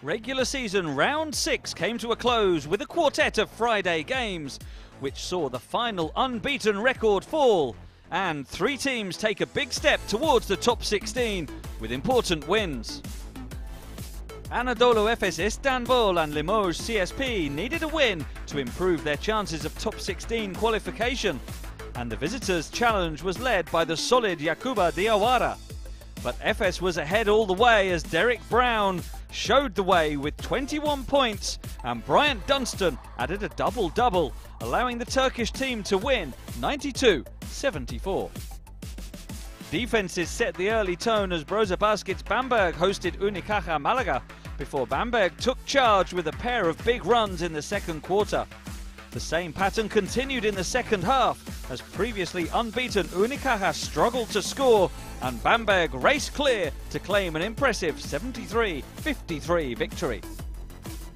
Regular season round 6 came to a close with a quartet of Friday games, which saw the final unbeaten record fall, and 3 teams take a big step towards the top 16 with important wins. Anadolu Efes Istanbul and Limoges CSP needed a win to improve their chances of top 16 qualification, and the visitors' challenge was led by the solid Yakuba Diawara. But Efes was ahead all the way as Derek Brown showed the way with 21 points, and Bryant Dunstan added a double-double, allowing the Turkish team to win 92-74. Defenses set the early tone as Brose Baskets Bamberg hosted Unicaja Malaga before Bamberg took charge with a pair of big runs in the second quarter. The same pattern continued in the second half as previously unbeaten Unicaja struggled to score, and Bamberg raced clear to claim an impressive 73-53 victory.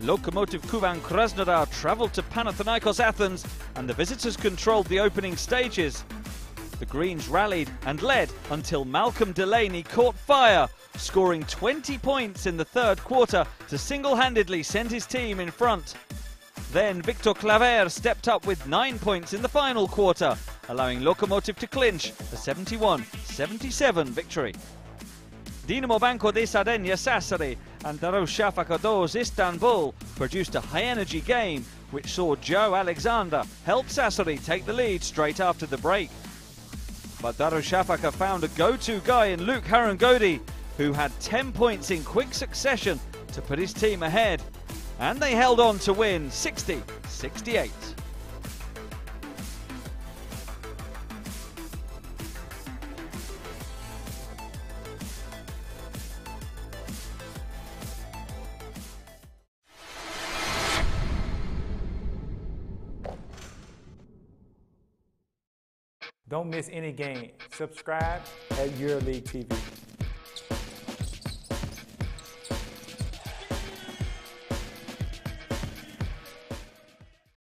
Lokomotiv Kuban Krasnodar travelled to Panathinaikos Athens, and the visitors controlled the opening stages. The Greens rallied and led until Malcolm Delaney caught fire, scoring 20 points in the third quarter to single-handedly send his team in front. Then Victor Claver stepped up with 9 points in the final quarter, allowing Lokomotiv to clinch a 71-77 victory. Dinamo Banco de Sardegna Sassari and Darüşşafaka 2 Istanbul produced a high-energy game, which saw Joe Alexander help Sassari take the lead straight after the break. But Darüşşafaka found a go-to guy in Luke Harangodi, who had 10 points in quick succession to put his team ahead, and they held on to win 60-68. Don't miss any game. Subscribe at EuroLeague TV.